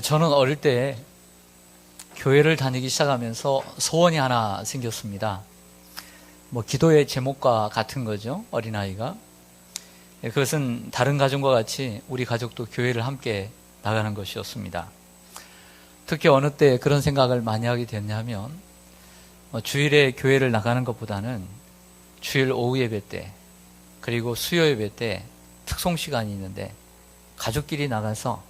저는 어릴 때 교회를 다니기 시작하면서 소원이 하나 생겼습니다. 기도의 제목과 같은 거죠. 어린아이가. 그것은 다른 가정과 같이 우리 가족도 교회를 함께 나가는 것이었습니다. 특히 어느 때 그런 생각을 많이 하게 됐냐면 주일에 교회를 나가는 것보다는 주일 오후 예배 때 그리고 수요 예배 때 특송 시간이 있는데 가족끼리 나가서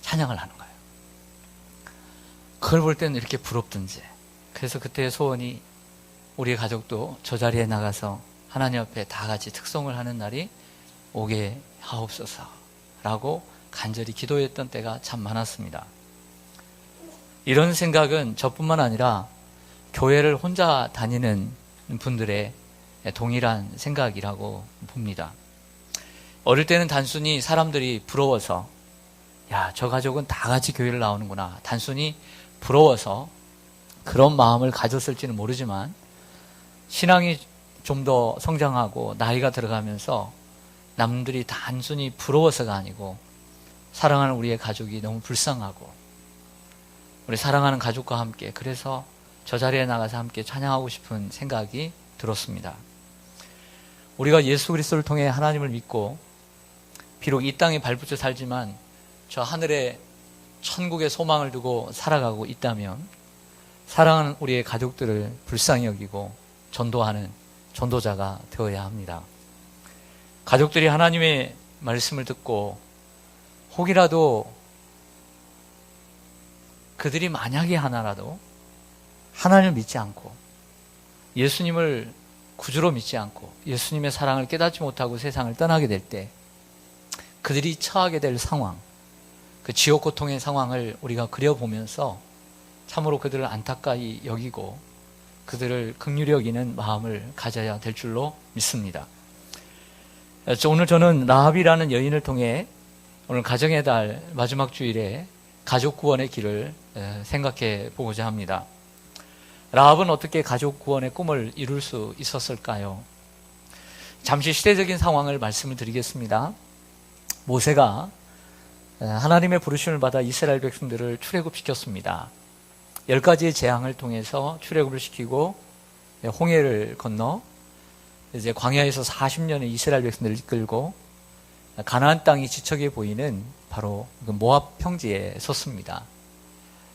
찬양을 하는 거예요. 그걸 볼 때는 이렇게 부럽든지. 그래서 그때의 소원이 우리 가족도 저 자리에 나가서 하나님 앞에 다 같이 특송을 하는 날이 오게 하옵소서 라고 간절히 기도했던 때가 참 많았습니다. 이런 생각은 저뿐만 아니라 교회를 혼자 다니는 분들의 동일한 생각이라고 봅니다. 어릴 때는 단순히 사람들이 부러워서 저 가족은 다 같이 교회를 나오는구나, 단순히 부러워서 그런 마음을 가졌을지는 모르지만 신앙이 좀 더 성장하고 나이가 들어가면서 남들이 단순히 부러워서가 아니고 사랑하는 우리의 가족이 너무 불쌍하고 우리 사랑하는 가족과 함께 그래서 저 자리에 나가서 함께 찬양하고 싶은 생각이 들었습니다. 우리가 예수 그리스도를 통해 하나님을 믿고 비록 이 땅에 발붙여 살지만 저 하늘에 천국의 소망을 두고 살아가고 있다면 사랑하는 우리의 가족들을 불쌍히 여기고 전도하는 전도자가 되어야 합니다. 가족들이 하나님의 말씀을 듣고 혹이라도 그들이 만약에 하나라도 하나님을 믿지 않고 예수님을 구주로 믿지 않고 예수님의 사랑을 깨닫지 못하고 세상을 떠나게 될 때 그들이 처하게 될 상황, 그 지옥 고통의 상황을 우리가 그려보면서 참으로 그들을 안타까이 여기고 그들을 긍휼히 여기는 마음을 가져야 될 줄로 믿습니다. 오늘 저는 라합이라는 여인을 통해 오늘 가정의 달 마지막 주일에 가족 구원의 길을 생각해 보고자 합니다. 라합은 어떻게 가족 구원의 꿈을 이룰 수 있었을까요? 잠시 시대적인 상황을 말씀을 드리겠습니다. 모세가 하나님의 부르심을 받아 이스라엘 백성들을 출애굽시켰습니다. 10가지의 재앙을 통해서 출애굽을 시키고 홍해를 건너 이제 광야에서 40년의 이스라엘 백성들을 이끌고 가나안 땅이 지척해 보이는 바로 모압 평지에 섰습니다.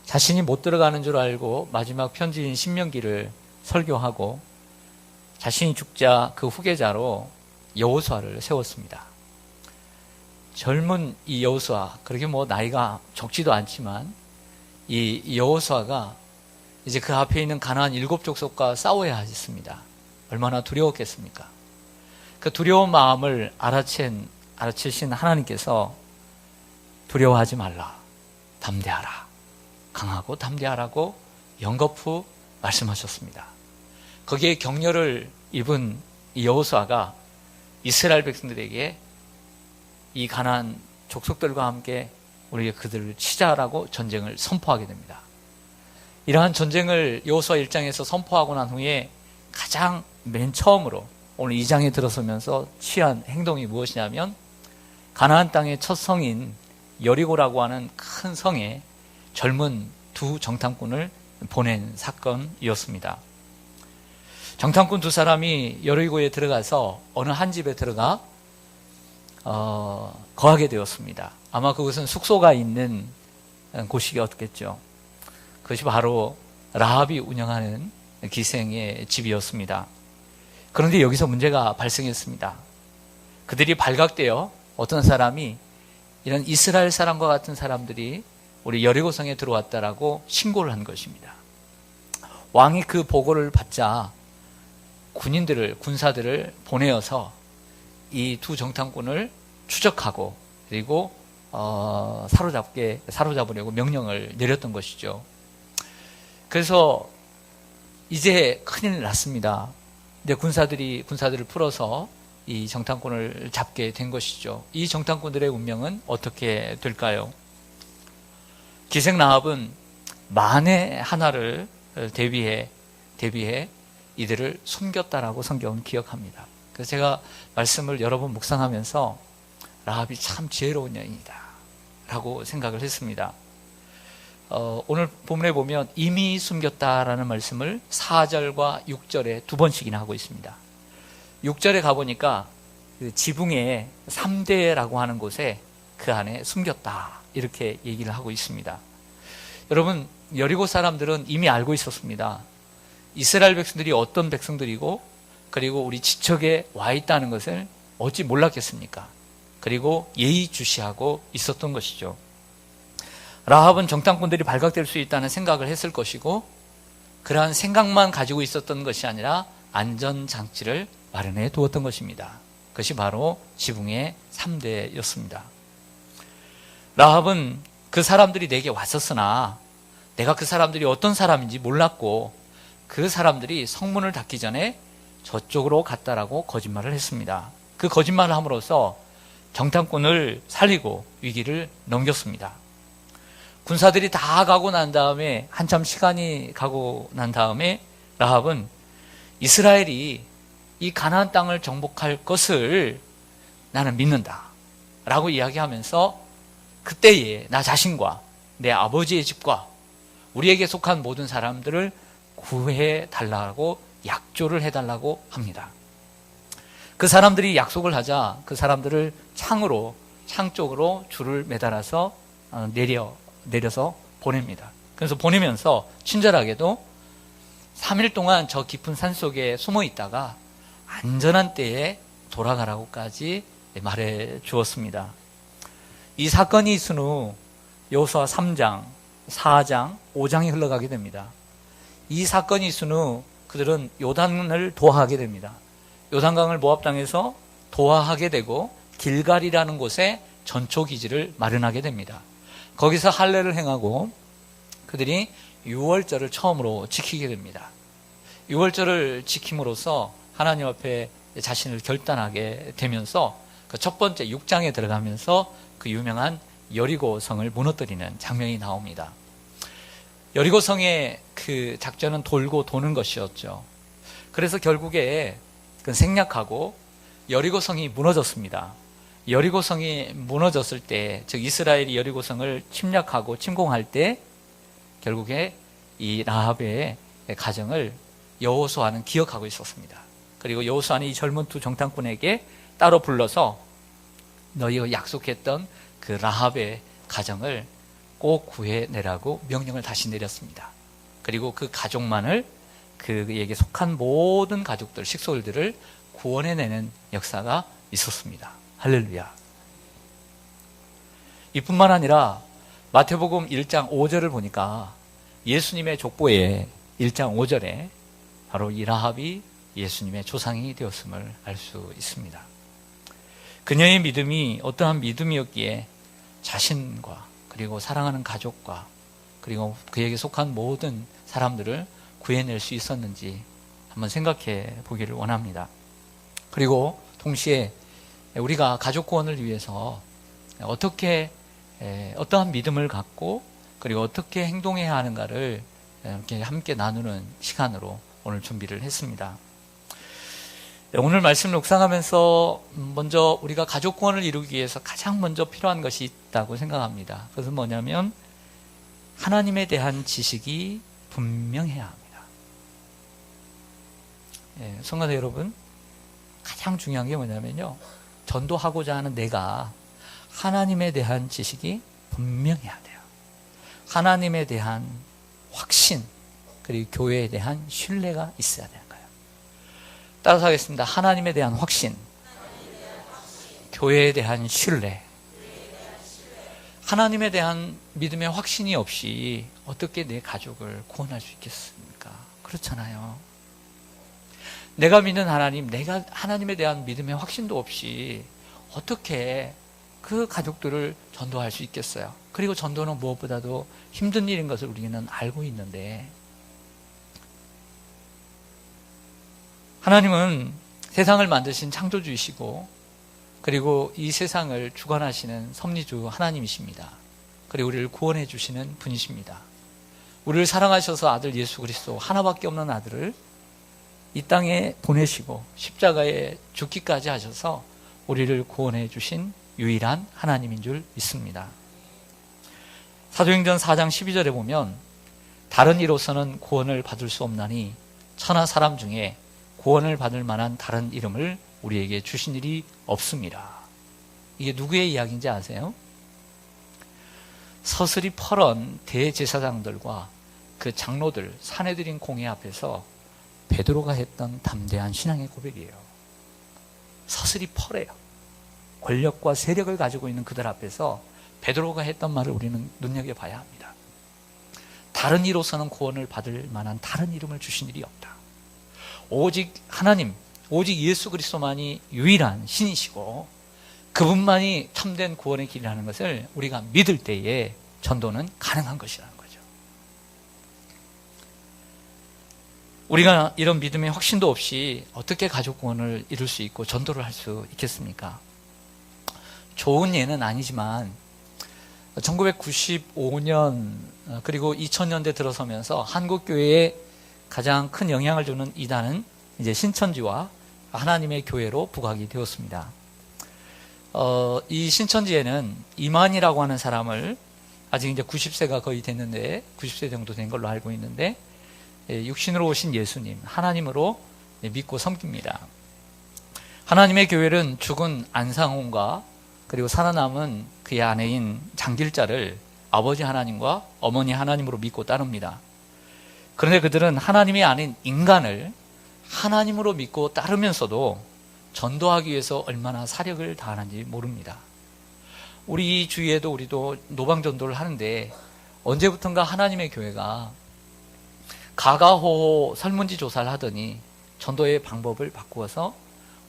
자신이 못 들어가는 줄 알고 마지막 편지인 신명기를 설교하고 자신이 죽자 그 후계자로 여호수아를 세웠습니다. 젊은 이 여호수아, 그렇게 나이가 적지도 않지만 이 여호수아가 이제 그 앞에 있는 가나안 7족속과 싸워야 하겠습니다. 얼마나 두려웠겠습니까? 그 두려운 마음을 알아채신 하나님께서 두려워하지 말라, 담대하라, 강하고 담대하라고 연거푸 말씀하셨습니다. 거기에 격려를 입은 이 여호수아가 이스라엘 백성들에게 이 가나안 족속들과 함께 우리가 그들을 치자라고 전쟁을 선포하게 됩니다. 이러한 전쟁을 여호수아 1장에서 선포하고 난 후에 가장 맨 처음으로 오늘 2장에 들어서면서 취한 행동이 무엇이냐면 가나안 땅의 첫 성인 여리고라고 하는 큰 성에 젊은 두 정탐꾼을 보낸 사건이었습니다. 정탐꾼 두 사람이 여리고에 들어가서 어느 한 집에 들어가 거하게 되었습니다. 아마 그것은 숙소가 있는 곳이었겠죠. 그것이 바로 라합이 운영하는 기생의 집이었습니다. 그런데 여기서 문제가 발생했습니다. 그들이 발각되어 어떤 사람이 이런 이스라엘 사람과 같은 사람들이 우리 여리고성에 들어왔다라고 신고를 한 것입니다. 왕이 그 보고를 받자 군사들을 보내어서 이 두 정탐꾼을 추적하고 그리고 사로잡으려고 명령을 내렸던 것이죠. 그래서 이제 큰일 났습니다. 근데 군사들을 풀어서 이 정탐꾼을 잡게 된 것이죠. 이 정탐꾼들의 운명은 어떻게 될까요? 기생 라합은 만에 하나를 대비해 이들을 숨겼다라고 성경은 기억합니다. 그래서 제가 말씀을 여러 번 묵상하면서 라합이 참 지혜로운 여인이다. 라고 생각을 했습니다. 오늘 본문에 보면 이미 숨겼다라는 말씀을 4절과 6절에 두 번씩이나 하고 있습니다. 6절에 가보니까 그 지붕의 3대라고 하는 곳에 그 안에 숨겼다 이렇게 얘기를 하고 있습니다. 여러분, 여리고 사람들은 이미 알고 있었습니다. 이스라엘 백성들이 어떤 백성들이고 그리고 우리 지척에 와 있다는 것을 어찌 몰랐겠습니까? 그리고 예의주시하고 있었던 것이죠. 라합은 정탐꾼들이 발각될 수 있다는 생각을 했을 것이고 그러한 생각만 가지고 있었던 것이 아니라 안전장치를 마련해 두었던 것입니다. 그것이 바로 지붕의 3대였습니다. 라합은 그 사람들이 내게 왔었으나 내가 그 사람들이 어떤 사람인지 몰랐고 그 사람들이 성문을 닫기 전에 저쪽으로 갔다라고 거짓말을 했습니다. 그 거짓말을 함으로써 정탐꾼을 살리고 위기를 넘겼습니다. 군사들이 다 가고 난 다음에 한참 시간이 가고 난 다음에 라합은 이스라엘이 이 가나안 땅을 정복할 것을 나는 믿는다 라고 이야기하면서 그때에 나 자신과 내 아버지의 집과 우리에게 속한 모든 사람들을 구해달라고 약조를 해달라고 합니다. 그 사람들이 약속을 하자 그 사람들을 창 쪽으로 줄을 매달아서 내려서 보냅니다. 그래서 보내면서 친절하게도 3일 동안 저 깊은 산속에 숨어 있다가 안전한 때에 돌아가라고까지 말해 주었습니다. 이 사건이 있은 후 여호수아 3장, 4장, 5장이 흘러가게 됩니다. 이 사건이 있은 후 그들은 요단을 도하하게 됩니다. 요단강을 모압 땅에서 도하하게 되고 길갈이라는 곳에 전초기지를 마련하게 됩니다. 거기서 할례를 행하고 그들이 유월절을 처음으로 지키게 됩니다. 유월절을 지킴으로써 하나님 앞에 자신을 결단하게 되면서 그 첫 번째 6장에 들어가면서 그 유명한 여리고성을 무너뜨리는 장면이 나옵니다. 여리고성의 그 작전은 돌고 도는 것이었죠. 그래서 결국에 그 생략하고 여리고성이 무너졌습니다. 여리고성이 무너졌을 때, 즉 이스라엘이 여리고성을 침략하고 침공할 때 결국에 이 라합의 가정을 여호수아는 기억하고 있었습니다. 그리고 여호수아는 이 젊은 두 정탐꾼에게 따로 불러서 너희가 약속했던 그 라합의 가정을 꼭 구해내라고 명령을 다시 내렸습니다. 그리고 그 가족만을 그에게 속한 모든 가족들, 식솔들을 구원해내는 역사가 있었습니다. 할렐루야. 이뿐만 아니라 마태복음 1장 5절을 보니까 예수님의 족보에 1장 5절에 바로 이 라합이 예수님의 조상이 되었음을 알 수 있습니다. 그녀의 믿음이 어떠한 믿음이었기에 자신과 그리고 사랑하는 가족과 그리고 그에게 속한 모든 사람들을 구해낼 수 있었는지 한번 생각해 보기를 원합니다. 그리고 동시에 우리가 가족 구원을 위해서 어떻게 어떠한 믿음을 갖고 그리고 어떻게 행동해야 하는가를 이렇게 함께 나누는 시간으로 오늘 준비를 했습니다. 오늘 말씀을 묵상하면서 먼저 우리가 가족 구원을 이루기 위해서 가장 먼저 필요한 것이 있다고 생각합니다. 그것은 뭐냐면 하나님에 대한 지식이 분명해야 합니다. 성도들 여러분, 가장 중요한 게 뭐냐면요, 전도하고자 하는 내가 하나님에 대한 지식이 분명해야 돼요. 하나님에 대한 확신, 그리고 교회에 대한 신뢰가 있어야 되는 거예요. 따라서 하겠습니다. 하나님에 대한 확신, 교회에 대한 신뢰. 하나님에 대한 믿음의 확신이 없이 어떻게 내 가족을 구원할 수 있겠습니까? 그렇잖아요. 내가 믿는 하나님, 내가 하나님에 대한 믿음의 확신도 없이 어떻게 그 가족들을 전도할 수 있겠어요? 그리고 전도는 무엇보다도 힘든 일인 것을 우리는 알고 있는데, 하나님은 세상을 만드신 창조주이시고 그리고 이 세상을 주관하시는 섭리주 하나님이십니다. 그리고 우리를 구원해 주시는 분이십니다. 우리를 사랑하셔서 아들 예수 그리스도 하나밖에 없는 아들을 이 땅에 보내시고 십자가에 죽기까지 하셔서 우리를 구원해 주신 유일한 하나님인 줄 믿습니다. 사도행전 4장 12절에 보면 다른 이로서는 구원을 받을 수 없나니 천하 사람 중에 구원을 받을 만한 다른 이름을 우리에게 주신 일이 없습니다. 이게 누구의 이야기인지 아세요? 서슬이 펄은 대제사장들과 그 장로들, 사내들인 공회 앞에서 베드로가 했던 담대한 신앙의 고백이에요. 서슬이 펄해요. 권력과 세력을 가지고 있는 그들 앞에서 베드로가 했던 말을 우리는 눈여겨봐야 합니다. 다른 이로서는 구원을 받을 만한 다른 이름을 주신 일이 없다. 오직 하나님, 오직 예수 그리스도만이 유일한 신이시고 그분만이 참된 구원의 길이라는 것을 우리가 믿을 때에 전도는 가능한 것이라는 거죠. 우리가 이런 믿음의 확신도 없이 어떻게 가족 구원을 이룰 수 있고 전도를 할 수 있겠습니까? 좋은 예는 아니지만 1995년 그리고 2000년대 들어서면서 한국 교회에 가장 큰 영향을 주는 이단은 이제 신천지와 하나님의 교회로 부각이 되었습니다. 이 신천지에는 이만희라고 하는 사람을 아직 이제 90세가 거의 됐는데 90세 정도 된 걸로 알고 있는데 육신으로 오신 예수님, 하나님으로 믿고 섬깁니다. 하나님의 교회는 죽은 안상홍과 그리고 살아남은 그의 아내인 장길자를 아버지 하나님과 어머니 하나님으로 믿고 따릅니다. 그런데 그들은 하나님이 아닌 인간을 하나님으로 믿고 따르면서도 전도하기 위해서 얼마나 사력을 다하는지 모릅니다. 우리 주위에도 우리도 노방전도를 하는데 언제부턴가 하나님의 교회가 가가호호 설문지 조사를 하더니 전도의 방법을 바꾸어서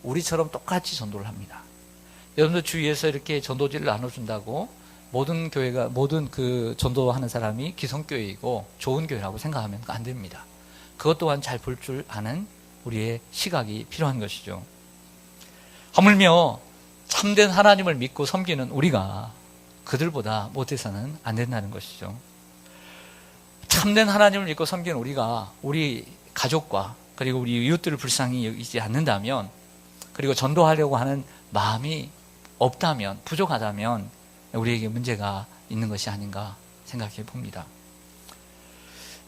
우리처럼 똑같이 전도를 합니다. 여러분들 주위에서 이렇게 전도지를 나눠준다고 모든 교회가, 모든 그 전도하는 사람이 기성교회이고 좋은 교회라고 생각하면 안 됩니다. 그것 또한 잘 볼 줄 아는 우리의 시각이 필요한 것이죠. 하물며 참된 하나님을 믿고 섬기는 우리가 그들보다 못해서는 안 된다는 것이죠. 참된 하나님을 믿고 섬기는 우리가 우리 가족과 그리고 우리 이웃들을 불쌍히 여기지 않는다면, 그리고 전도하려고 하는 마음이 없다면, 부족하다면 우리에게 문제가 있는 것이 아닌가 생각해 봅니다.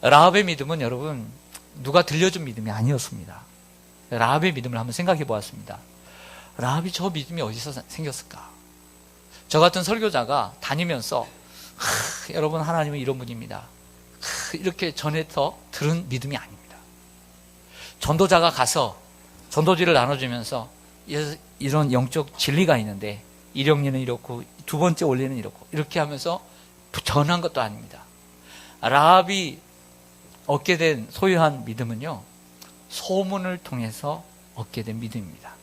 라합의 믿음은 여러분 누가 들려준 믿음이 아니었습니다. 라합의 믿음을 한번 생각해 보았습니다. 라합이 저 믿음이 어디서 생겼을까? 저 같은 설교자가 다니면서 여러분 하나님은 이런 분입니다, 이렇게 전해서 들은 믿음이 아닙니다. 전도자가 가서 전도지를 나눠주면서 이런 영적 진리가 있는데 일용리는 이렇고 두 번째 원리는 이렇고 이렇게 하면서 전한 것도 아닙니다. 라합이 얻게 된 소유한 믿음은요, 소문을 통해서 얻게 된 믿음입니다.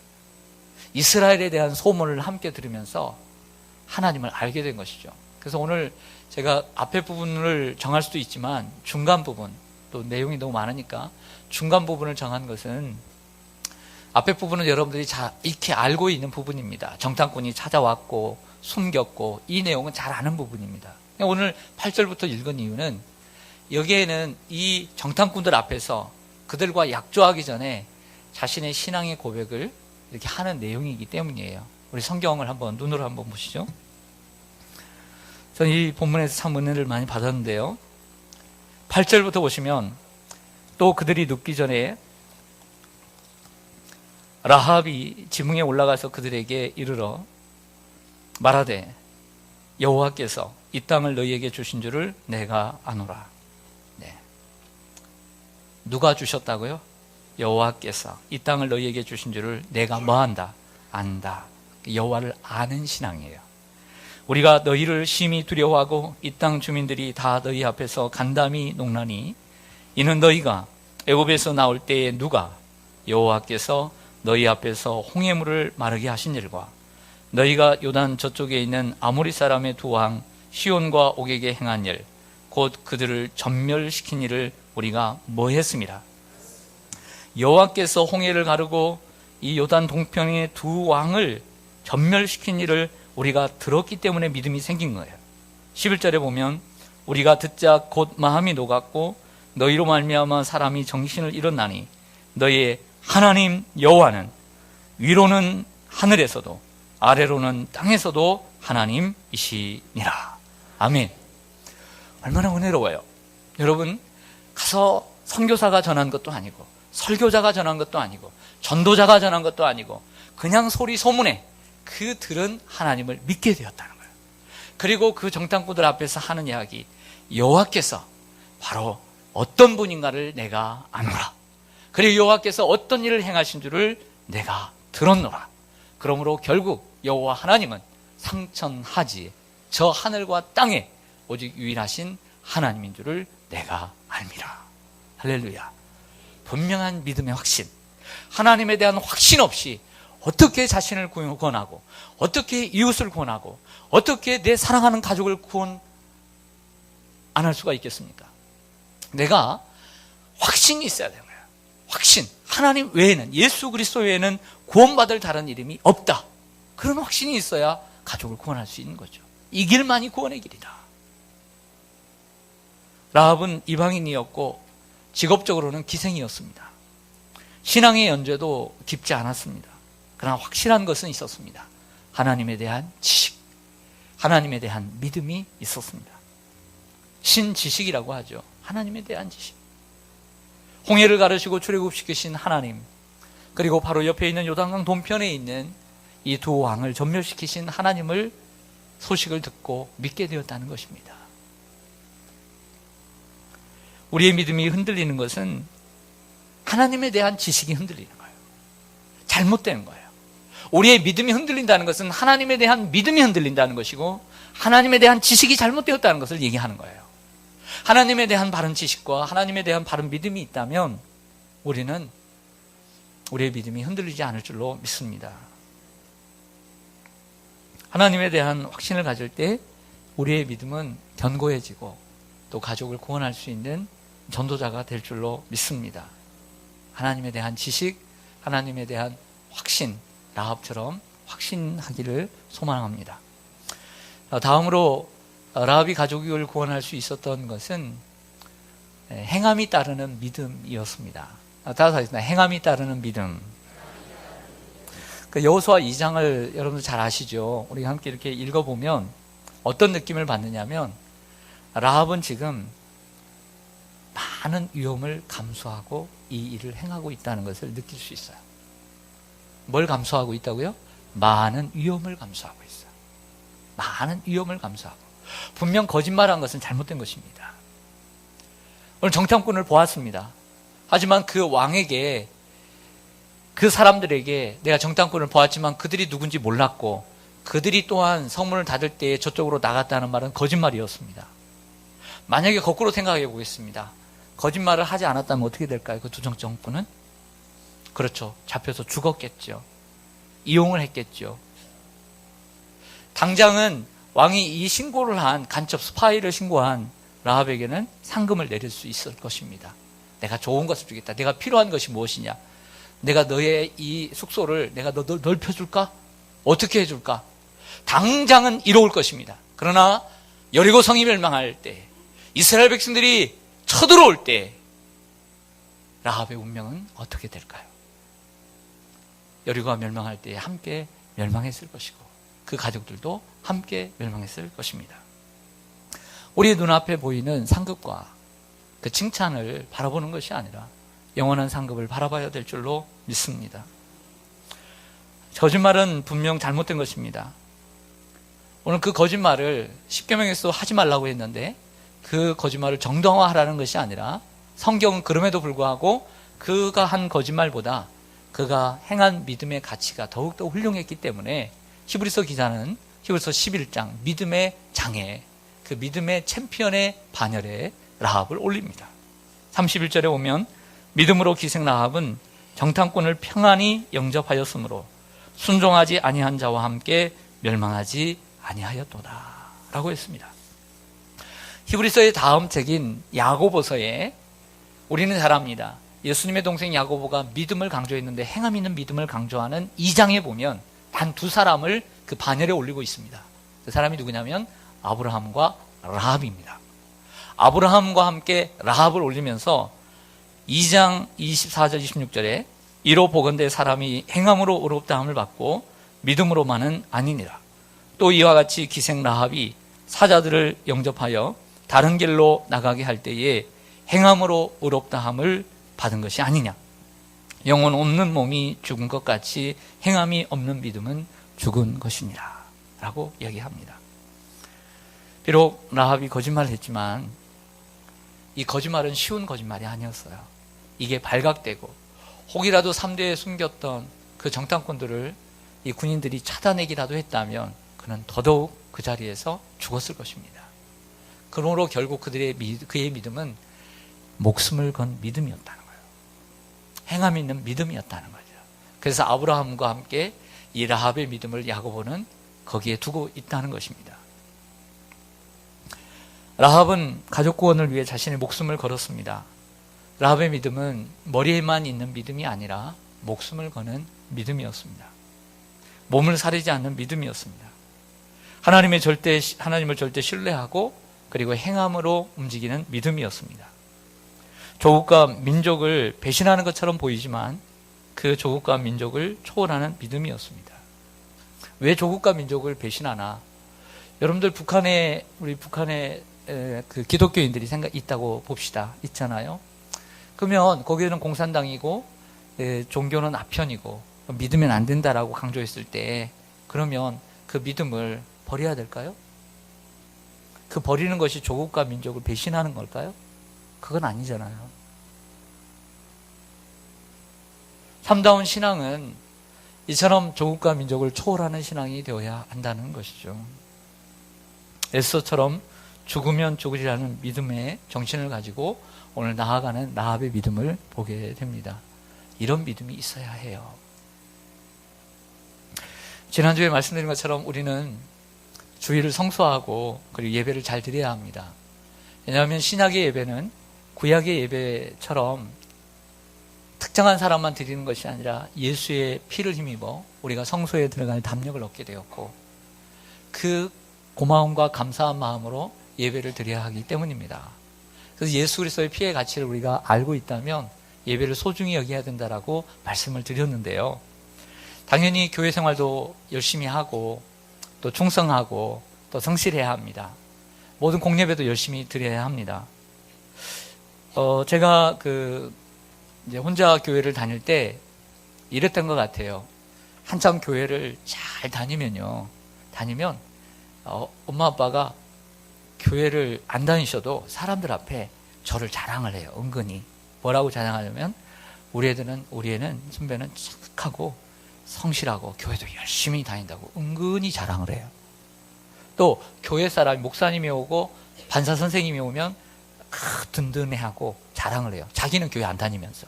이스라엘에 대한 소문을 함께 들으면서 하나님을 알게 된 것이죠. 그래서 오늘 제가 앞에 부분을 정할 수도 있지만 중간 부분, 또 내용이 너무 많으니까 중간 부분을 정한 것은, 앞에 부분은 여러분들이 잘 익히 알고 있는 부분입니다. 정탐꾼이 찾아왔고 숨겼고 이 내용은 잘 아는 부분입니다. 오늘 8절부터 읽은 이유는 여기에는 이 정탐꾼들 앞에서 그들과 약조하기 전에 자신의 신앙의 고백을 이렇게 하는 내용이기 때문이에요. 우리 성경을 한번 눈으로 한번 보시죠. 저는 이 본문에서 참 은혜를 많이 받았는데요. 8절부터 보시면, 또 그들이 눕기 전에 라합이 지붕에 올라가서 그들에게 이르러 말하되 여호와께서 이 땅을 너희에게 주신 줄을 내가 아노라. 네. 누가 주셨다고요? 여호와께서 이 땅을 너희에게 주신 줄을 내가 뭐한다? 안다. 여호와를 아는 신앙이에요. 우리가 너희를 심히 두려워하고 이 땅 주민들이 다 너희 앞에서 간담이 농나니 이는 너희가 애굽에서 나올 때에 누가 여호와께서 너희 앞에서 홍해물을 마르게 하신 일과 너희가 요단 저쪽에 있는 아모리 사람의 두 왕 시온과 옥에게 행한 일, 곧 그들을 전멸시킨 일을 우리가 뭐했습니다. 여호와께서 홍해를 가르고 이 요단 동편의 두 왕을 전멸시킨 일을 우리가 들었기 때문에 믿음이 생긴 거예요. 11절에 보면 우리가 듣자 곧 마음이 녹았고 너희로 말미암아 사람이 정신을 잃었나니 너희의 하나님 여호와는 위로는 하늘에서도 아래로는 땅에서도 하나님이시니라. 아멘. 얼마나 은혜로워요. 여러분, 가서 선교사가 전한 것도 아니고 설교자가 전한 것도 아니고 전도자가 전한 것도 아니고 그냥 소리 소문에 그들은 하나님을 믿게 되었다는 거예요. 그리고 그 정탐꾼들 앞에서 하는 이야기, 여호와께서 바로 어떤 분인가를 내가 아노라. 그리고 여호와께서 어떤 일을 행하신 줄을 내가 들었노라. 그러므로 결국 여호와 하나님은 상천하지 저 하늘과 땅에 오직 유일하신 하나님인 줄을 내가 알미라. 할렐루야. 분명한 믿음의 확신, 하나님에 대한 확신 없이 어떻게 자신을 구원하고 어떻게 이웃을 구원하고 어떻게 내 사랑하는 가족을 구원 안 할 수가 있겠습니까? 내가 확신이 있어야 되는 거예요. 확신. 하나님 외에는, 예수 그리스도 외에는 구원받을 다른 이름이 없다. 그런 확신이 있어야 가족을 구원할 수 있는 거죠. 이 길만이 구원의 길이다. 라합은 이방인이었고 직업적으로는 기생이었습니다. 신앙의 연좌도 깊지 않았습니다. 그러나 확실한 것은 있었습니다. 하나님에 대한 지식, 하나님에 대한 믿음이 있었습니다. 신지식이라고 하죠. 하나님에 대한 지식. 홍해를 가르시고 출애굽시키신 하나님, 그리고 바로 옆에 있는 요단강 동편에 있는 이 두 왕을 전멸시키신 하나님을 소식을 듣고 믿게 되었다는 것입니다. 우리의 믿음이 흔들리는 것은 하나님에 대한 지식이 흔들리는 거예요. 잘못되는 거예요. 우리의 믿음이 흔들린다는 것은 하나님에 대한 믿음이 흔들린다는 것이고 하나님에 대한 지식이 잘못되었다는 것을 얘기하는 거예요. 하나님에 대한 바른 지식과 하나님에 대한 바른 믿음이 있다면 우리는 우리의 믿음이 흔들리지 않을 줄로 믿습니다. 하나님에 대한 확신을 가질 때 우리의 믿음은 견고해지고 또 가족을 구원할 수 있는 전도자가 될 줄로 믿습니다. 하나님에 대한 지식, 하나님에 대한 확신, 라합처럼 확신하기를 소망합니다. 다음으로 라합이 가족을 구원할 수 있었던 것은 행함이 따르는 믿음이었습니다. 따라서 하겠습니다. 행함이 따르는 믿음. 여호수아 2장을 여러분들 잘 아시죠? 우리가 함께 이렇게 읽어보면 어떤 느낌을 받느냐면 라합은 지금 많은 위험을 감수하고 이 일을 행하고 있다는 것을 느낄 수 있어요. 뭘 감수하고 있다고요? 많은 위험을 감수하고 있어요. 많은 위험을 감수하고. 분명 거짓말한 것은 잘못된 것입니다. 오늘 정탐꾼을 보았습니다. 하지만 그 왕에게, 그 사람들에게 내가 정탐꾼을 보았지만 그들이 누군지 몰랐고 그들이 또한 성문을 닫을 때 저쪽으로 나갔다는 말은 거짓말이었습니다. 만약에 거꾸로 생각해 보겠습니다. 거짓말을 하지 않았다면 어떻게 될까요? 그 두 정탐꾼은? 그렇죠. 잡혀서 죽었겠죠. 이용을 했겠죠. 당장은 왕이 이 신고를 한, 간첩 스파이를 신고한 라합에게는 상금을 내릴 수 있을 것입니다. 내가 좋은 것을 주겠다. 내가 필요한 것이 무엇이냐? 내가 너의 이 숙소를 내가 넓혀줄까? 어떻게 해줄까? 당장은 이로울 것입니다. 그러나 여리고 성이 멸망할 때, 이스라엘 백성들이 쳐들어올 때 라합의 운명은 어떻게 될까요? 여리고가 멸망할 때 함께 멸망했을 것이고 그 가족들도 함께 멸망했을 것입니다. 우리의 눈앞에 보이는 상급과 그 칭찬을 바라보는 것이 아니라 영원한 상급을 바라봐야 될 줄로 믿습니다. 거짓말은 분명 잘못된 것입니다. 오늘 그 거짓말을 십계명에서 하지 말라고 했는데 그 거짓말을 정당화하라는 것이 아니라 성경은 그럼에도 불구하고 그가 한 거짓말보다 그가 행한 믿음의 가치가 더욱더 훌륭했기 때문에 히브리서 기자는 히브리서 11장 믿음의 장에, 그 믿음의 챔피언의 반열에 라합을 올립니다. 31절에 보면 믿음으로 기생 라합은 정탐꾼을 평안히 영접하였으므로 순종하지 아니한 자와 함께 멸망하지 아니하였도다 라고 했습니다. 히브리서의 다음 책인 야고보서에 우리는 잘 압니다. 예수님의 동생 야고보가 믿음을 강조했는데 행함 있는 믿음을 강조하는 2장에 보면 단 두 사람을 그 반열에 올리고 있습니다. 그 사람이 누구냐면 아브라함과 라합입니다. 아브라함과 함께 라합을 올리면서 2장 24절 26절에 이로 보건대 사람이 행함으로 의롭다함을 받고 믿음으로만은 아니니라. 또 이와 같이 기생 라합이 사자들을 영접하여 다른 길로 나가게 할 때에 행함으로 의롭다함을 받은 것이 아니냐. 영혼 없는 몸이 죽은 것 같이 행함이 없는 믿음은 죽은 것이니라 라고 이야기합니다. 비록 라합이 거짓말을 했지만 이 거짓말은 쉬운 거짓말이 아니었어요. 이게 발각되고 혹이라도 3대에 숨겼던 그 정탐꾼들을 이 군인들이 찾아내기라도 했다면 그는 더더욱 그 자리에서 죽었을 것입니다. 그러므로 결국 그의 믿음은 목숨을 건 믿음이었다는 거예요. 행함 있는 믿음이었다는 거죠. 그래서 아브라함과 함께 이 라합의 믿음을 야고보는 거기에 두고 있다는 것입니다. 라합은 가족 구원을 위해 자신의 목숨을 걸었습니다. 라합의 믿음은 머리에만 있는 믿음이 아니라 목숨을 거는 믿음이었습니다. 몸을 사리지 않는 믿음이었습니다. 하나님을 절대 신뢰하고 그리고 행함으로 움직이는 믿음이었습니다. 조국과 민족을 배신하는 것처럼 보이지만 그 조국과 민족을 초월하는 믿음이었습니다. 왜 조국과 민족을 배신하나? 여러분들 우리 북한에 그 기독교인들이 있다고 봅시다. 있잖아요. 그러면 거기는 공산당이고 종교는 아편이고 믿으면 안 된다라고 강조했을 때 그러면 그 믿음을 버려야 될까요? 그 버리는 것이 조국과 민족을 배신하는 걸까요? 그건 아니잖아요. 참다운 신앙은 이처럼 조국과 민족을 초월하는 신앙이 되어야 한다는 것이죠. 에스더처럼 죽으면 죽으리라는 믿음의 정신을 가지고 오늘 나아가는 라합의 믿음을 보게 됩니다. 이런 믿음이 있어야 해요. 지난주에 말씀드린 것처럼 우리는 주일을 성수하고 그리고 예배를 잘 드려야 합니다. 왜냐하면 신약의 예배는 구약의 예배처럼 특정한 사람만 드리는 것이 아니라 예수의 피를 힘입어 우리가 성소에 들어갈 담력을 얻게 되었고 그 고마움과 감사한 마음으로 예배를 드려야 하기 때문입니다. 그래서 예수 그리스도의 피의 가치를 우리가 알고 있다면 예배를 소중히 여겨야 된다라고 말씀을 드렸는데요. 당연히 교회 생활도 열심히 하고 또 충성하고 또 성실해야 합니다. 모든 공예배도 열심히 드려야 합니다. 제가 이제 혼자 교회를 다닐 때 이랬던 것 같아요. 한참 교회를 잘 다니면 엄마 아빠가 교회를 안 다니셔도 사람들 앞에 저를 자랑을 해요. 은근히. 뭐라고 자랑하냐면 우리 애는 선배는 착하고 성실하고 교회도 열심히 다닌다고 은근히 자랑을 해요. 또 교회 사람이 목사님이 오고 반사 선생님이 오면 든든해하고 자랑을 해요. 자기는 교회 안 다니면서.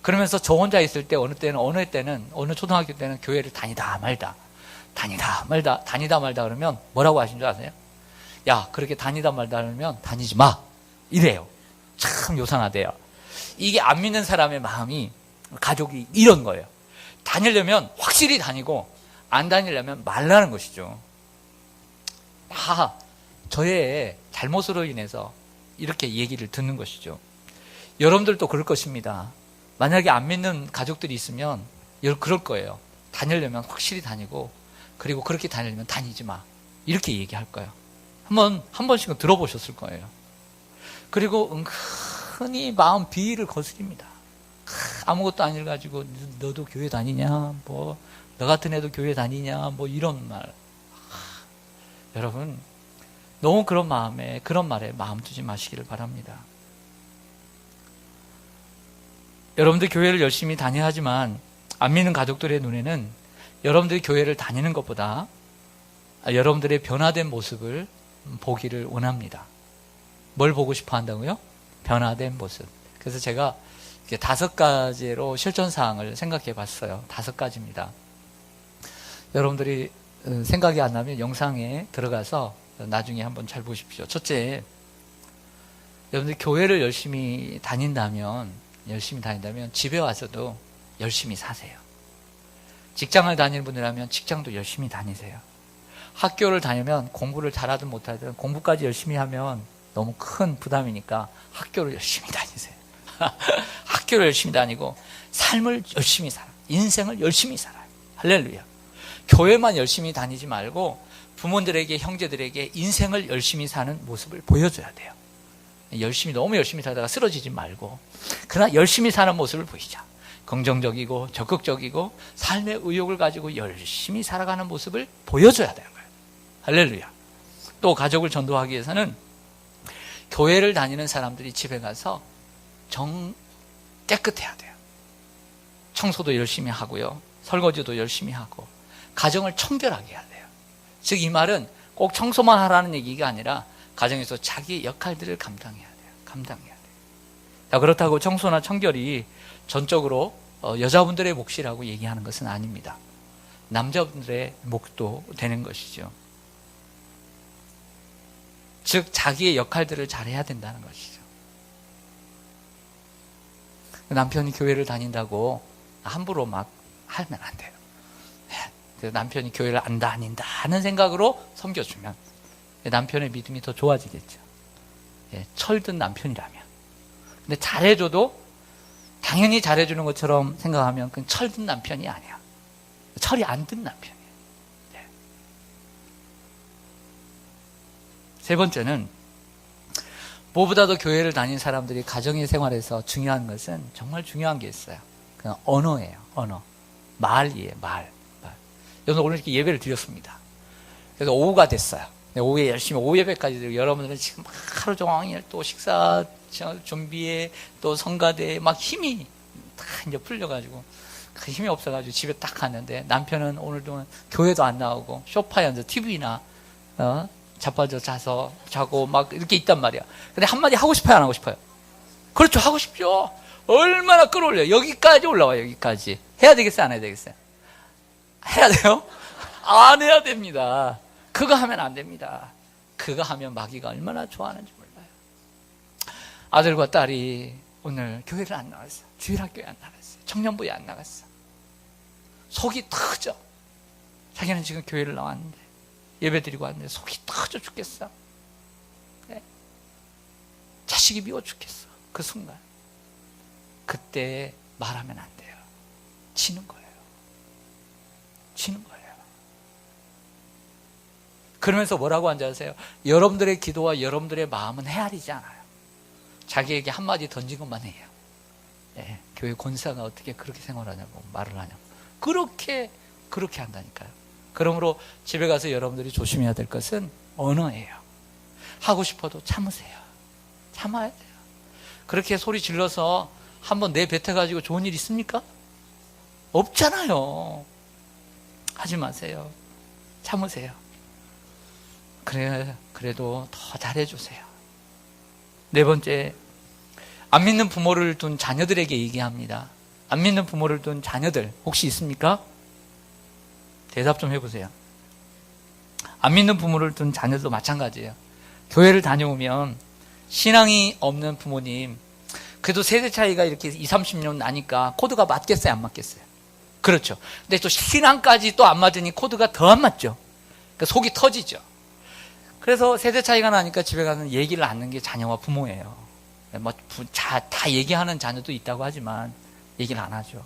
그러면서 저 혼자 있을 때 어느 초등학교 때는 교회를 다니다 말다 그러면 뭐라고 하신 줄 아세요? 야, 그렇게 다니다 말다 그러면 다니지 마. 이래요. 참 요상하대요. 이게 안 믿는 사람의 마음이 가족이 이런 거예요. 다니려면 확실히 다니고 안 다니려면 말라는 것이죠. 다 저의 잘못으로 인해서 이렇게 얘기를 듣는 것이죠. 여러분들도 그럴 것입니다. 만약에 안 믿는 가족들이 있으면 그럴 거예요. 다니려면 확실히 다니고 그리고 그렇게 다니려면 다니지 마. 이렇게 얘기할 거예요. 한 번씩은 들어보셨을 거예요. 그리고 은근히 마음 비위를 거스립니다. 아무것도 안 읽어가지고 너도 교회 다니냐? 너 같은 애도 교회 다니냐? 이런 말. 여러분 너무 그런 말에 마음 두지 마시기를 바랍니다. 여러분들 교회를 열심히 다녀야 하지만 안 믿는 가족들의 눈에는 여러분들이 교회를 다니는 것보다 여러분들의 변화된 모습을 보기를 원합니다. 뭘 보고 싶어 한다고요? 변화된 모습. 그래서 제가 5가지로 실천사항을 생각해 봤어요. 5가지입니다. 여러분들이 생각이 안 나면 영상에 들어가서 나중에 한번 잘 보십시오. 첫째, 여러분들 교회를 열심히 다닌다면 집에 와서도 열심히 사세요. 직장을 다니는 분이라면 직장도 열심히 다니세요. 학교를 다니면 공부를 잘하든 못하든 공부까지 열심히 하면 너무 큰 부담이니까 학교를 열심히 다니세요. 학교를 열심히 다니고 삶을 열심히 인생을 열심히 살아요. 할렐루야. 교회만 열심히 다니지 말고 부모들에게, 형제들에게 인생을 열심히 사는 모습을 보여줘야 돼요. 너무 열심히 살다가 쓰러지지 말고, 그러나 열심히 사는 모습을 보이자. 긍정적이고 적극적이고 삶의 의욕을 가지고 열심히 살아가는 모습을 보여줘야 되는 거예요. 할렐루야. 또 가족을 전도하기 위해서는 교회를 다니는 사람들이 집에 가서 깨끗해야 돼요. 청소도 열심히 하고요, 설거지도 열심히 하고 가정을 청결하게 해야 돼요. 즉 이 말은 꼭 청소만 하라는 얘기가 아니라 가정에서 자기 역할들을 감당해야 돼요. 자, 그렇다고 청소나 청결이 전적으로 여자분들의 몫이라고 얘기하는 것은 아닙니다. 남자분들의 몫도 되는 것이죠. 즉 자기의 역할들을 잘해야 된다는 것이죠. 남편이 교회를 다닌다고 함부로 막 하면 안 돼요. 남편이 교회를 안 다닌다 하는 생각으로 섬겨주면 남편의 믿음이 더 좋아지겠죠. 철든 남편이라면. 근데 잘해줘도 당연히 잘해주는 것처럼 생각하면 그건 철든 남편이 아니야. 철이 안 든 남편이에요. 세 번째는, 무엇보다도 교회를 다닌 사람들이 가정의 생활에서 중요한 것은 정말 중요한 게 있어요. 그냥 언어예요. 언어. 말이에요. 말. 오늘 이렇게 예배를 드렸습니다. 그래서 오후가 됐어요. 오후에 열심히 오후 예배까지 드리고, 여러분들은 지금 막 하루 종일 또 식사 준비에 또 성가대에 막 힘이 다 이제 풀려가지고 그 힘이 없어가지고 집에 딱 갔는데, 남편은 오늘 동안 교회도 안 나오고 소파에 앉아 TV나 자빠져 자고 막 이렇게 있단 말이야. 근데 한마디 하고 싶어요, 안 하고 싶어요? 그렇죠, 하고 싶죠. 얼마나 끌어올려요. 여기까지 올라와요. 여기까지. 해야 되겠어요, 안 해야 되겠어요? 해야 돼요? 안 해야 됩니다. 그거 하면 안 됩니다. 그거 하면 마귀가 얼마나 좋아하는지 몰라요. 아들과 딸이 오늘 교회를 안 나갔어요. 주일학교에 안 나갔어요. 청년부에 안 나갔어요. 속이 터져. 자기는 지금 교회를 나왔는데, 예배드리고 왔는데 속이 터져 죽겠어. 네. 자식이 미워 죽겠어. 그 순간. 그때 말하면 안 돼요. 치는 거예요. 치는 거예요. 그러면서 뭐라고 한지 아세요? 여러분들의 기도와 여러분들의 마음은 헤아리지 않아요. 자기에게 한마디 던진 것만 해요. 네, 교회 권사가 어떻게 그렇게 생활하냐고, 말을 하냐고. 그렇게 한다니까요. 그러므로 집에 가서 여러분들이 조심해야 될 것은 언어예요. 하고 싶어도 참으세요. 참아야 돼요. 그렇게 소리 질러서 한번 내뱉어가지고 좋은 일 있습니까? 없잖아요. 하지 마세요. 참으세요. 그래도 더 잘해주세요. 네 번째, 안 믿는 부모를 둔 자녀들에게 얘기합니다. 안 믿는 부모를 둔 자녀들 혹시 있습니까? 대답 좀 해보세요. 안 믿는 부모를 둔 자녀도 마찬가지예요. 교회를 다녀오면 신앙이 없는 부모님, 그래도 세대 차이가 이렇게 20, 30년 나니까 코드가 맞겠어요, 안 맞겠어요? 그렇죠. 근데 또 신앙까지 또 안 맞으니 코드가 더 안 맞죠. 그러니까 속이 터지죠. 그래서 세대 차이가 나니까 집에 가서 얘기를 안 하는 게 자녀와 부모예요. 다 얘기하는 자녀도 있다고 하지만 얘기를 안 하죠.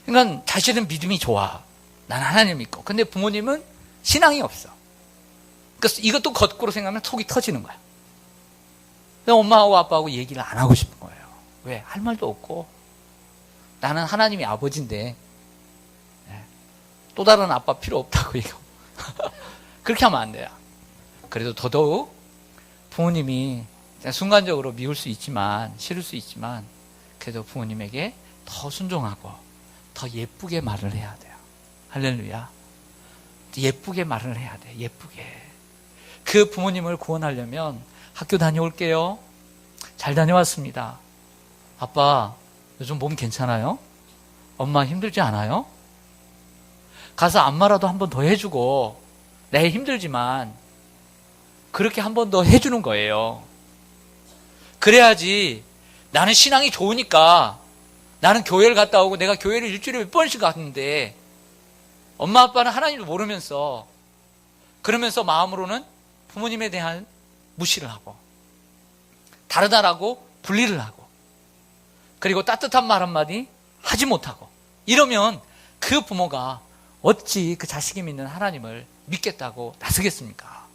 그러니까 자신은 믿음이 좋아. 난 하나님 믿고. 근데 부모님은 신앙이 없어. 그러니까 이것도 거꾸로 생각하면 속이 터지는 거야. 엄마하고 아빠하고 얘기를 안 하고 싶은 거예요. 왜? 할 말도 없고. 나는 하나님이 아버지인데 또 다른 아빠 필요 없다고 얘기하고. 그렇게 하면 안 돼요. 그래도 더더욱 부모님이 순간적으로 미울 수 있지만, 싫을 수 있지만, 그래도 부모님에게 더 순종하고 더 예쁘게 말을 해야 돼요. 할렐루야. 예쁘게 말을 해야 돼요. 예쁘게. 그 부모님을 구원하려면 학교 다녀올게요. 잘 다녀왔습니다. 아빠, 요즘 몸 괜찮아요? 엄마 힘들지 않아요? 가서 안마라도 한 번 더 해주고, 내 힘들지만 그렇게 한 번 더 해주는 거예요. 그래야지 나는 신앙이 좋으니까 나는 교회를 갔다 오고, 내가 교회를 일주일에 몇 번씩 갔는데 엄마 아빠는 하나님도 모르면서, 그러면서 마음으로는 부모님에 대한 무시를 하고 다르다라고 분리를 하고, 그리고 따뜻한 말 한마디 하지 못하고, 이러면 그 부모가 어찌 그 자식이 믿는 하나님을 믿겠다고 나서겠습니까?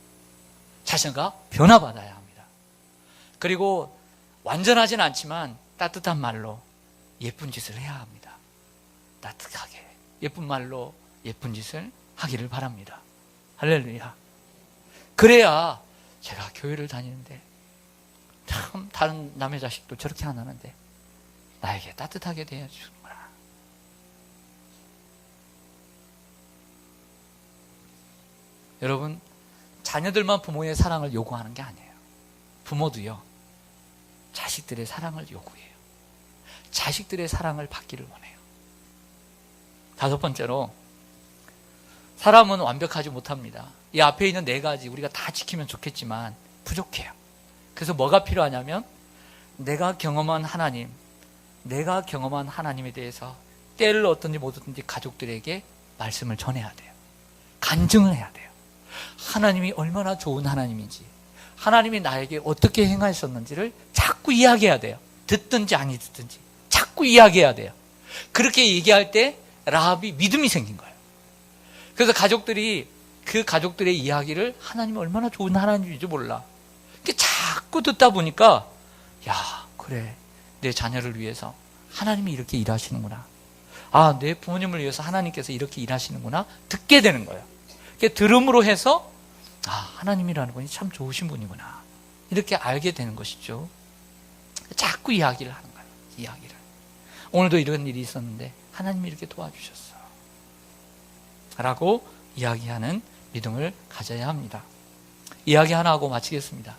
자신과 변화받아야 합니다. 그리고 완전하진 않지만 따뜻한 말로 예쁜 짓을 해야 합니다. 따뜻하게 예쁜 말로 예쁜 짓을 하기를 바랍니다. 할렐루야. 그래야 제가 교회를 다니는데 참 다른 남의 자식도 저렇게 안 하는데 나에게 따뜻하게 대해주는구나. 여러분, 자녀들만 부모의 사랑을 요구하는 게 아니에요. 부모도요, 자식들의 사랑을 요구해요. 자식들의 사랑을 받기를 원해요. 다섯 번째로, 사람은 완벽하지 못합니다. 이 앞에 있는 네 가지 우리가 다 지키면 좋겠지만 부족해요. 그래서 뭐가 필요하냐면 내가 경험한 하나님에 대해서 때를 얻든지 못 얻든지 가족들에게 말씀을 전해야 돼요. 간증을 해야 돼요. 하나님이 얼마나 좋은 하나님인지, 하나님이 나에게 어떻게 행하셨는지를 자꾸 이야기해야 돼요. 듣든지 아니 듣든지 자꾸 이야기해야 돼요. 그렇게 얘기할 때 라합이 믿음이 생긴 거예요. 그래서 그 가족들의 이야기를 하나님이 얼마나 좋은 하나님인지 몰라. 자꾸 듣다 보니까 야, 그래, 내 자녀를 위해서 하나님이 이렇게 일하시는구나. 아, 내 부모님을 위해서 하나님께서 이렇게 일하시는구나. 듣게 되는 거예요. 들음으로 해서 아, 하나님이라는 분이 참 좋으신 분이구나. 이렇게 알게 되는 것이죠. 자꾸 이야기를 하는 거예요. 이야기를. 오늘도 이런 일이 있었는데 하나님이 이렇게 도와주셨어 라고 이야기하는 믿음을 가져야 합니다. 이야기 하나 하고 마치겠습니다.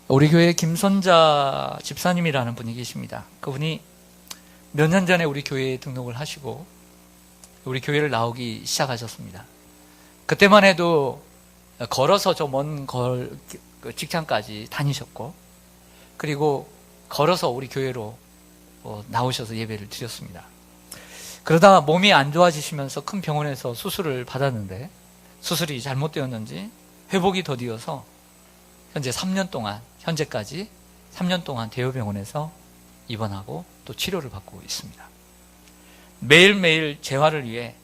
우리 교회에 김선자 집사님이라는 분이 계십니다. 그분이 몇 년 전에 우리 교회에 등록을 하시고 우리 교회를 나오기 시작하셨습니다. 그때만 해도 걸어서 저 먼 직장까지 다니셨고, 그리고 걸어서 우리 교회로 나오셔서 예배를 드렸습니다. 그러다가 몸이 안 좋아지시면서 큰 병원에서 수술을 받았는데 수술이 잘못되었는지 회복이 더디어서 현재까지 3년 동안 대여병원에서 입원하고 또 치료를 받고 있습니다. 매일매일 재활을 위해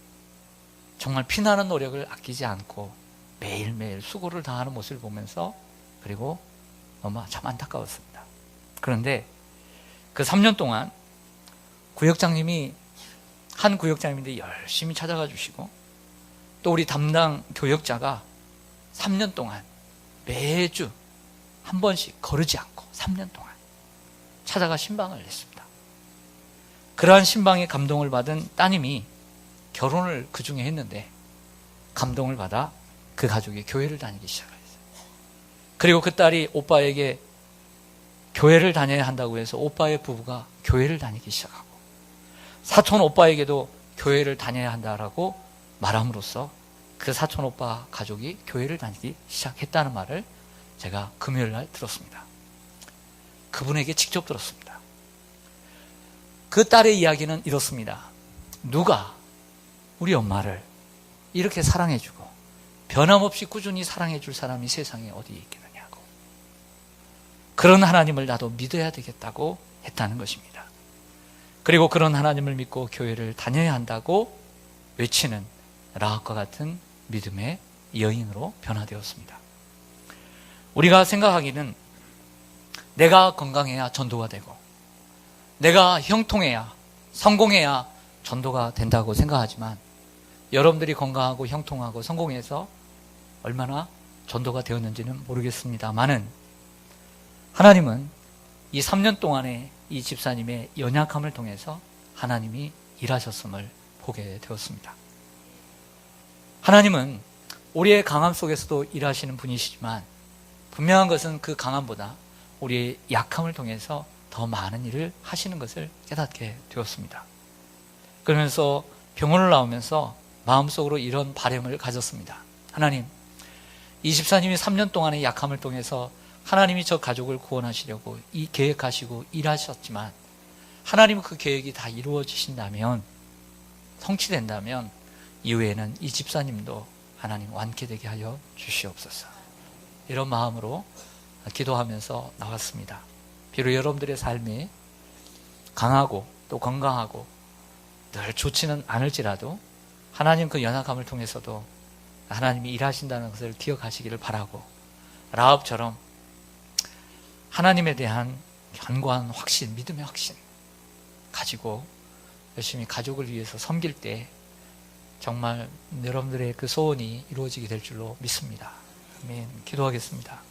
정말 피나는 노력을 아끼지 않고 매일매일 수고를 다하는 모습을 보면서, 그리고 너무 참 안타까웠습니다. 그런데 그 3년 동안 한 구역장님인데 열심히 찾아가 주시고, 또 우리 담당 교역자가 3년 동안 매주 한 번씩 거르지 않고 3년 동안 찾아가 신방을 했습니다. 그러한 신방에 감동을 받은 따님이 결혼을 그 중에 했는데 감동을 받아 그 가족이 교회를 다니기 시작했어요. 그리고 그 딸이 오빠에게 교회를 다녀야 한다고 해서 오빠의 부부가 교회를 다니기 시작하고, 사촌 오빠에게도 교회를 다녀야 한다라고 말함으로써 그 사촌 오빠 가족이 교회를 다니기 시작했다는 말을 제가 금요일 날 들었습니다. 그분에게 직접 들었습니다. 그 딸의 이야기는 이렇습니다. 누가 우리 엄마를 이렇게 사랑해주고 변함없이 꾸준히 사랑해줄 사람이 세상에 어디 있겠느냐고, 그런 하나님을 나도 믿어야 되겠다고 했다는 것입니다. 그리고 그런 하나님을 믿고 교회를 다녀야 한다고 외치는 라합과 같은 믿음의 여인으로 변화되었습니다. 우리가 생각하기는 내가 건강해야 전도가 되고 내가 형통해야, 성공해야 전도가 된다고 생각하지만, 여러분들이 건강하고 형통하고 성공해서 얼마나 전도가 되었는지는 모르겠습니다만은, 하나님은 이 3년 동안의 이 집사님의 연약함을 통해서 하나님이 일하셨음을 보게 되었습니다. 하나님은 우리의 강함 속에서도 일하시는 분이시지만, 분명한 것은 그 강함보다 우리의 약함을 통해서 더 많은 일을 하시는 것을 깨닫게 되었습니다. 그러면서 병원을 나오면서 마음속으로 이런 바람을 가졌습니다. 하나님, 이 집사님이 3년 동안의 약함을 통해서 하나님이 저 가족을 구원하시려고 계획하시고 일하셨지만, 하나님은 그 계획이 다 이루어지신다면, 성취된다면 이후에는 이 집사님도 하나님 완쾌되게 하여 주시옵소서. 이런 마음으로 기도하면서 나왔습니다. 비록 여러분들의 삶이 강하고 또 건강하고 늘 좋지는 않을지라도 하나님 그 연약함을 통해서도 하나님이 일하신다는 것을 기억하시기를 바라고, 라합처럼 하나님에 대한 견고한 확신, 믿음의 확신 가지고 열심히 가족을 위해서 섬길 때 정말 여러분들의 그 소원이 이루어지게 될 줄로 믿습니다. 아멘. 기도하겠습니다.